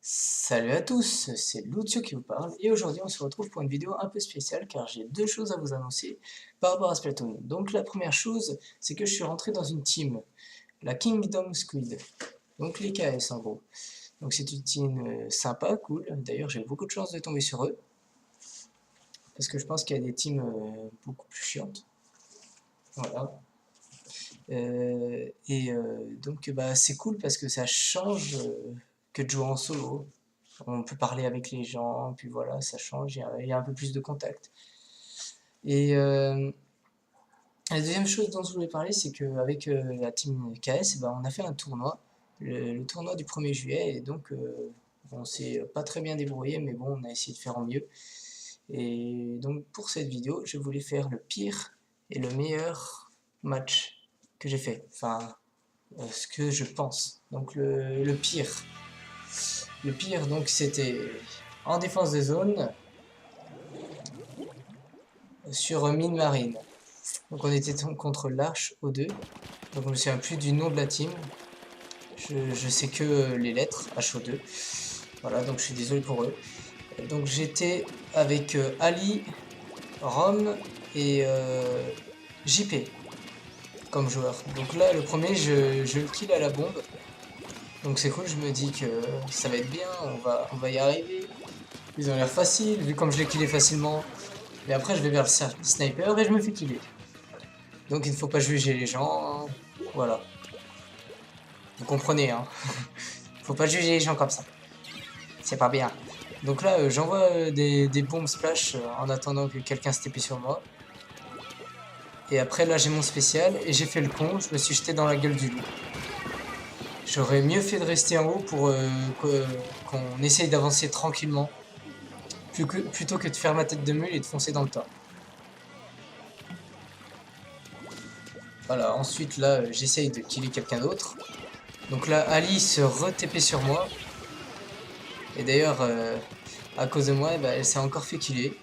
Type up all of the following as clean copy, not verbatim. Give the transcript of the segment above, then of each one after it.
Salut à tous, c'est Lucio qui vous parle et aujourd'hui on se retrouve pour une vidéo un peu spéciale car j'ai deux choses à vous annoncer par rapport à Splatoon. Donc la première chose, c'est que je suis rentré dans une team, la Kingdom Squid, donc les KS en gros. Donc c'est une team sympa, cool, d'ailleurs j'ai beaucoup de chance de tomber sur eux, parce que je pense qu'il y a des teams beaucoup plus chiantes. Voilà. Donc bah, c'est cool parce que ça change que de jouer en solo. On peut parler avec les gens, puis voilà, ça change, il y a un peu plus de contact. Et la deuxième chose dont je voulais parler, c'est qu'avec la team KS, ben, on a fait un tournoi, le tournoi du 1er juillet, et donc on s'est pas très bien débrouillé, mais bon, on a essayé de faire au mieux. Et donc pour cette vidéo, je voulais faire le pire et le meilleur match que j'ai fait, enfin ce que je pense. Donc le pire. Le pire, donc, c'était en défense de zone sur mine marine. Donc, on était contre l'Arche O2. Donc, je me souviens plus du nom de la team. Je sais que les lettres HO2. Voilà, donc je suis désolé pour eux. Donc, j'étais avec Ali, Rom et JP comme joueur. Donc là, le premier, je le kill à la bombe. Donc c'est cool, je me dis que ça va être bien, on va y arriver. Ils ont l'air faciles, vu comme je l'ai killé facilement. Mais après, je vais vers le sniper et je me fais killer. Donc il ne faut pas juger les gens. Voilà. Vous comprenez, hein. Faut pas juger les gens comme ça. C'est pas bien. Donc là, j'envoie des bombes splash en attendant que quelqu'un se TP sur moi. Et après, là, j'ai mon spécial et j'ai fait le con. Je me suis jeté dans la gueule du loup. J'aurais mieux fait de rester en haut pour qu'on essaye d'avancer tranquillement. Plutôt que de faire ma tête de mule et de foncer dans le tas. Voilà, ensuite là, j'essaye de killer quelqu'un d'autre. Donc là, Ali se re-TP sur moi. Et d'ailleurs, à cause de moi, bah, elle s'est encore fait killer.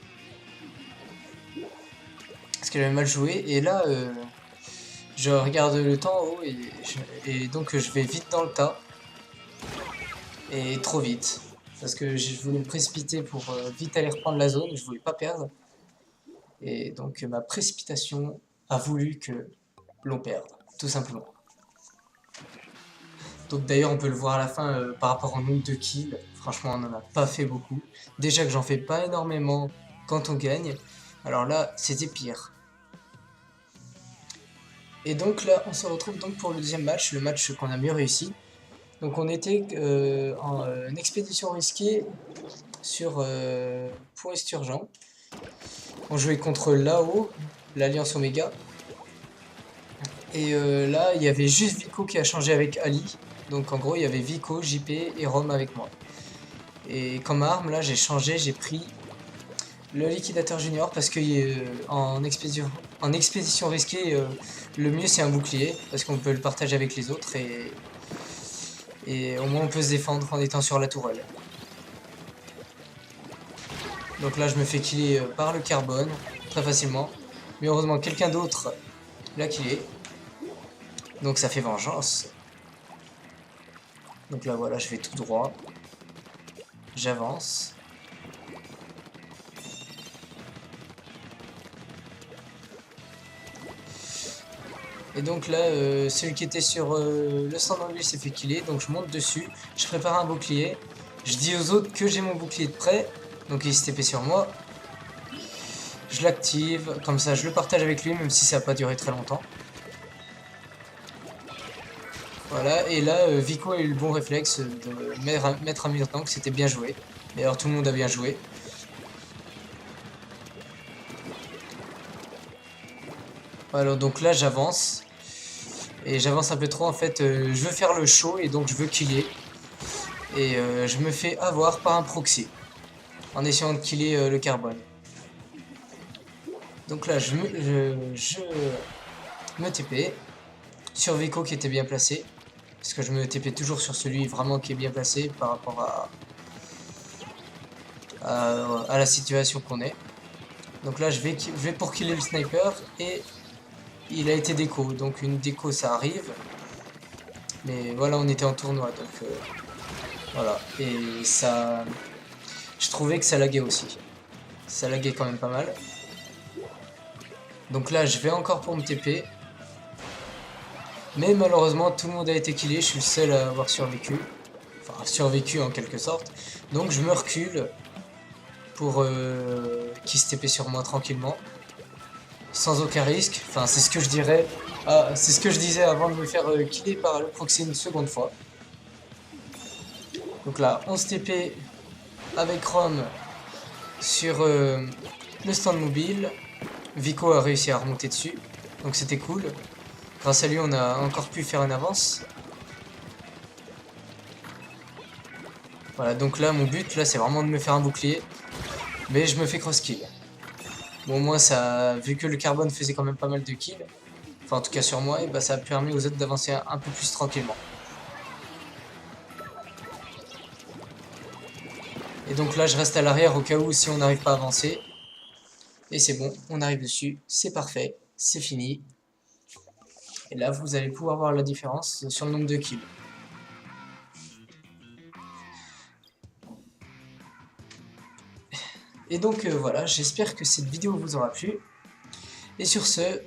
Parce qu'elle avait mal joué. Et là, je regarde le temps en haut et donc je vais vite dans le tas. Et trop vite. Parce que je voulais me précipiter pour vite aller reprendre la zone. Je voulais pas perdre. Et donc ma précipitation a voulu que l'on perde. Tout simplement. Donc d'ailleurs on peut le voir à la fin par rapport au nombre de kills, franchement on n'en a pas fait beaucoup. Déjà que j'en fais pas énormément quand on gagne, alors là c'était pire. Et donc là on se retrouve donc pour le deuxième match, le match qu'on a mieux réussi. Donc on était en expédition risquée sur Point Esturgeon. On jouait contre Lao, l'Alliance Omega. Et là il y avait juste Vico qui a changé avec Ali. Donc en gros il y avait Vico, JP et Rome avec moi. Et comme arme, là, j'ai changé, j'ai pris le liquidateur junior parce que en expédition risquée, le mieux c'est un bouclier parce qu'on peut le partager avec les autres et au moins on peut se défendre en étant sur la tourelle. Donc là, je me fais killer par le carbone très facilement, mais heureusement quelqu'un d'autre l'a killé. Donc ça fait vengeance. Donc là, voilà, je vais tout droit. J'avance. Et donc là, celui qui était sur le stand anglais s'est fait killer, donc je monte dessus, je prépare un bouclier, je dis aux autres que j'ai mon bouclier de près, donc il s'est TP sur moi, je l'active, comme ça je le partage avec lui, même si ça n'a pas duré très longtemps. Voilà, et là, Vico a eu le bon réflexe de mettre un mur tank, c'était bien joué. D'ailleurs, tout le monde a bien joué. Voilà, donc là, j'avance. Et j'avance un peu trop, en fait, je veux faire le show, et donc je veux killer. Et je me fais avoir par un proxy, en essayant de killer le carbone. Donc là, je me TP sur Vico qui était bien placé. Parce que je me TP toujours sur celui vraiment qui est bien placé par rapport à la situation qu'on est. Donc là, je vais pour killer le sniper et il a été déco. Donc une déco, ça arrive. Mais voilà, on était en tournoi. Donc Voilà, et ça... Je trouvais que ça laguait aussi. Ça laguait quand même pas mal. Donc là, je vais encore pour me TP. Mais malheureusement, tout le monde a été killé. Je suis le seul à avoir survécu. Enfin, survécu en quelque sorte. Donc je me recule pour qu'ils se TP sur moi tranquillement. Sans aucun risque. Enfin, c'est ce que je dirais. Ah, c'est ce que je disais avant de me faire killer par le proxy une seconde fois. Donc là, 11 TP avec Rom sur le stand mobile. Vico a réussi à remonter dessus. Donc c'était cool. Grâce à lui, on a encore pu faire une avance. Voilà, donc là, mon but, là, c'est vraiment de me faire un bouclier. Mais je me fais cross-kill. Bon, moi, ça, vu que le carbone faisait quand même pas mal de kills, enfin, en tout cas sur moi, et bah, ça a permis aux autres d'avancer un peu plus tranquillement. Et donc là, je reste à l'arrière au cas où si on n'arrive pas à avancer. Et c'est bon, on arrive dessus, c'est parfait, c'est fini. Et là, vous allez pouvoir voir la différence sur le nombre de kills. Et donc voilà, j'espère que cette vidéo vous aura plu. Et sur ce,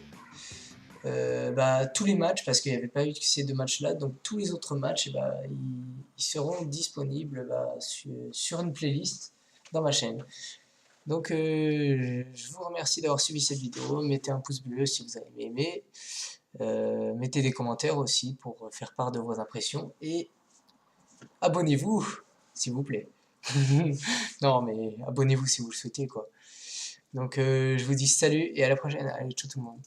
bah, tous les matchs, parce qu'il n'y avait pas eu que ces deux matchs-là, donc tous les autres matchs, bah, ils seront disponibles bah, sur une playlist dans ma chaîne. Donc je vous remercie d'avoir suivi cette vidéo, mettez un pouce bleu si vous avez aimé, mettez des commentaires aussi pour faire part de vos impressions, et abonnez-vous, s'il vous plaît. Non mais abonnez-vous si vous le souhaitez quoi. Donc je vous dis salut et à la prochaine, allez ciao tout le monde.